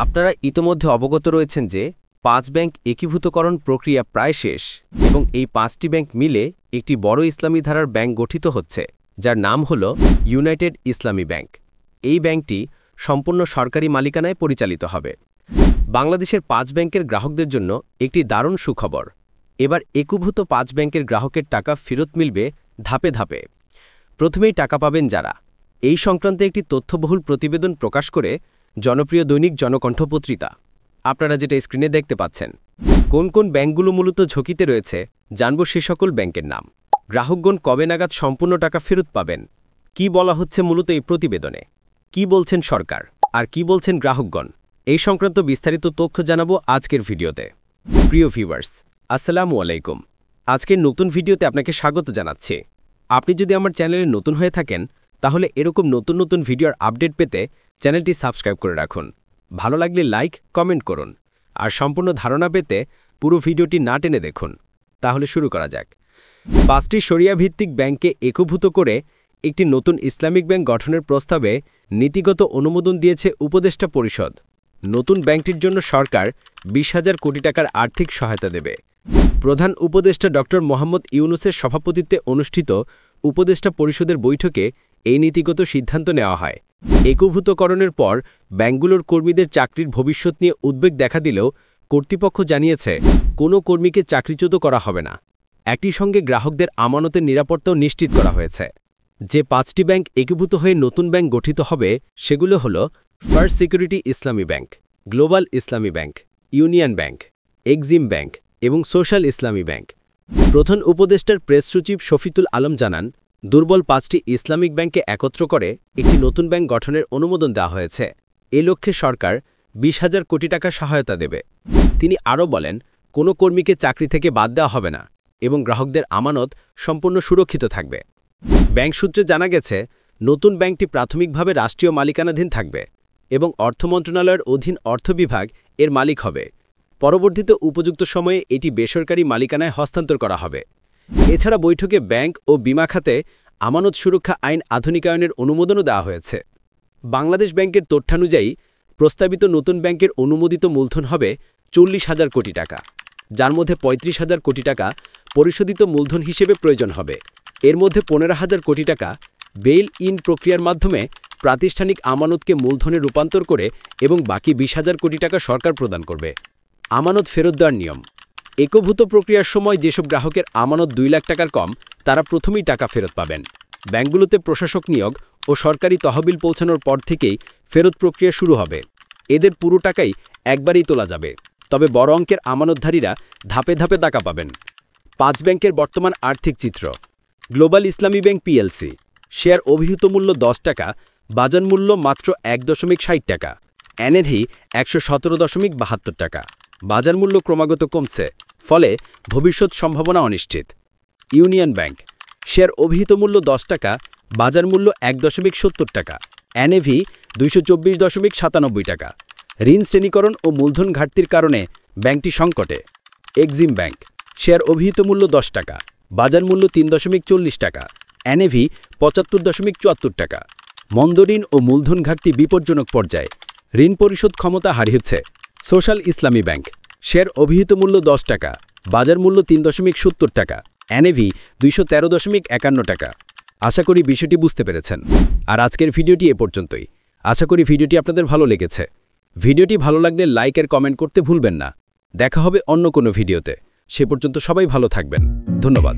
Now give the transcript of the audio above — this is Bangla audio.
আপনারা ইতোমধ্যে অবগত রয়েছেন যে ৫ ব্যাংক একীভূতকরণ প্রক্রিয়া প্রায় শেষ এবং এই ৫টি ব্যাংক মিলে একটি বড় ইসলামী ধারার ব্যাংক গঠিত হচ্ছে, যার নাম হল ইউনাইটেড ইসলামী ব্যাংক। এই ব্যাংকটি সম্পূর্ণ সরকারি মালিকানায় পরিচালিত হবে। বাংলাদেশের ৫ ব্যাংকের গ্রাহকদের জন্য একটি দারুণ সুখবর। এবার একীভূত ৫ ব্যাংকের গ্রাহকের টাকা ফেরত মিলবে ধাপে ধাপে। প্রথমেই টাকা পাবেন যারা এই সংক্রান্তে একটি তথ্যবহুল প্রতিবেদন প্রকাশ করে জনপ্রিয় দৈনিক জনকণ্ঠ পত্রিকা, আপনারা যেটা স্ক্রিনে দেখতে পাচ্ছেন। কোন কোন ব্যাংকগুলো মূলত ঝুঁকিতে রয়েছে জানব সে সকল ব্যাংকের নাম। গ্রাহকগণ কবে নাগাদ সম্পূর্ণ টাকা ফেরত পাবেন, কি বলা হচ্ছে মূলত এই প্রতিবেদনে, কি বলছেন সরকার আর কি বলছেন গ্রাহকগণ, এই সংক্রান্ত বিস্তারিত তথ্য জানাবো আজকের ভিডিওতে। প্রিয় ভিউয়ার্স, আসসালামু আলাইকুম। আজকের নতুন ভিডিওতে আপনাকে স্বাগত জানাচ্ছি। আপনি যদি আমার চ্যানেলে নতুন হয়ে থাকেন তাহলে এরকম নতুন নতুন ভিডিওর আপডেট পেতে চ্যানেলটি সাবস্ক্রাইব করে রাখুন। ভালো লাগলে লাইক কমেন্ট করুন আর সম্পূর্ণ ধারণা পেতে পুরো ভিডিওটি না টেনে দেখুন। তাহলে শুরু করা যাক। ৫টি শরিয়া ভিত্তিক ব্যাংককে একীভূত করে একটি নতুন ইসলামিক ব্যাংক গঠনের প্রস্তাবে নীতিগত অনুমোদন দিয়েছে উপদেষ্টা পরিষদ। নতুন ব্যাংকটির জন্য সরকার ২০,০০০ কোটি টাকার আর্থিক সহায়তা দেবে। প্রধান উপদেষ্টা ড. মোহাম্মদ ইউনূসের সভাপতিত্বে অনুষ্ঠিত উপদেষ্টা পরিষদের বৈঠকে এই নীতিগত সিদ্ধান্ত নেওয়া হয়। একীভূতকরণের পর ব্যাংকগুলোর কর্মীদের চাকরির ভবিষ্যৎ নিয়ে উদ্বেগ দেখা দিলেও কর্তৃপক্ষ জানিয়েছে কোনো কর্মীকে চাকরিচ্যুত করা হবে না। একই সঙ্গে গ্রাহকদের আমানতের নিরাপত্তাও নিশ্চিত করা হয়েছে। যে ৫টি ব্যাংক একীভূত হয়ে নতুন ব্যাংক গঠিত হবে সেগুলো হল ফার্স্ট সিকিউরিটি ইসলামী ব্যাংক, গ্লোবাল ইসলামী bank, union bank, Exim bank এবং সোশ্যাল ইসলামী ব্যাংক। প্রধান উপদেষ্টার প্রেস সচিব শফিকুল আলম জানান, দুর্বল ৫টি ইসলামিক ব্যাংককে একত্র করে একটি নতুন ব্যাংক গঠনের অনুমোদন দেওয়া হয়েছে। এ লক্ষ্যে সরকার ২০,০০০ কোটি টাকা সহায়তা দেবে। তিনি আরও বলেন, কোনো কর্মীকে চাকরি থেকে বাদ দেওয়া হবে না এবং গ্রাহকদের আমানত সম্পূর্ণ সুরক্ষিত থাকবে। ব্যাংক সূত্রে জানা গেছে, নতুন ব্যাংকটি প্রাথমিকভাবে রাষ্ট্রীয় মালিকানাধীন থাকবে এবং অর্থ মন্ত্রণালয়ের অধীন অর্থ বিভাগ এর মালিক হবে। পরবর্তীতে উপযুক্ত সময়ে এটি বেসরকারি মালিকানায় হস্তান্তর করা হবে। এছাড়া বৈঠকে ব্যাংক ও বীমা খাতে আমানত সুরক্ষা আইন আধুনিকায়নের অনুমোদনও দেওয়া হয়েছে। বাংলাদেশ ব্যাংকের তথ্যানুযায়ী প্রস্তাবিত নতুন ব্যাংকের অনুমোদিত মূলধন হবে ৪০,০০০ কোটি টাকা, যার মধ্যে ৩৫,০০০ কোটি টাকা পরিশোধিত মূলধন হিসেবে প্রয়োজন হবে। এর মধ্যে ১৫,০০০ কোটি টাকা বেইল ইন প্রক্রিয়ার মাধ্যমে প্রাতিষ্ঠানিক আমানতকে মূলধনে রূপান্তর করে এবং বাকি ২০,০০০ কোটি টাকা সরকার প্রদান করবে। আমানত ফেরত দেওয়ার নিয়ম। একীভূত প্রক্রিয়ার সময় যেসব গ্রাহকের আমানত ২ লাখ টাকার কম তারা প্রথমেই টাকা ফেরত পাবেন। ব্যাংকগুলোতে প্রশাসক নিয়োগ ও সরকারি তহবিল পৌঁছানোর পর থেকেই ফেরত প্রক্রিয়া শুরু হবে। এদের পুরো টাকাই একবারেই তোলা যাবে, তবে বড় অঙ্কের আমানতধারীরা ধাপে ধাপে টাকা পাবেন। ৫ ব্যাংকের বর্তমান আর্থিক চিত্র। গ্লোবাল ইসলামী ব্যাংক পিএলসি শেয়ার অভিহিত মূল্য ১০ টাকা, বাজার মূল্য মাত্র ১.৬০ টাকা, এনএভি ১১৭.৭২ টাকা। বাজার মূল্য ক্রমাগত কমছে, ফলে ভবিষ্যৎ সম্ভাবনা অনিশ্চিত। ইউনিয়ন ব্যাংক শেয়ার অভিহিত মূল্য ১০ টাকা, বাজার মূল্য ১.৭০ টাকা, এনএভি ২২৪.৯৭ টাকা। ঋণ শ্রেণীকরণ ও মূলধন ঘাটতির কারণে ব্যাংকটি সংকটে। এক্সিম ব্যাংক শেয়ার অভিহিত মূল্য ১০ টাকা, বাজার মূল্য ৩.৪০ টাকা, এনএভি ৭৫.৭৪ টাকা। মন্দ ঋণ ও মূলধন ঘাটতি বিপজ্জনক পর্যায়ে, ঋণ পরিশোধ ক্ষমতা হারিয়েছে। সোশ্যাল ইসলামী ব্যাংক শেয়ার অভিহিত মূল্য ১০ টাকা, বাজার মূল্য ৩.৭০ টাকা, এনএভি ২১৩.৫১ টাকা। আশা করি বিষয়টি বুঝতে পেরেছেন। আর আজকের ভিডিওটি এ পর্যন্তই। আশা করি ভিডিওটি আপনাদের ভালো লেগেছে। ভিডিওটি ভালো লাগলে লাইক আর কমেন্ট করতে ভুলবেন না। দেখা হবে অন্য কোনো ভিডিওতে। সে পর্যন্ত সবাই ভালো থাকবেন। ধন্যবাদ।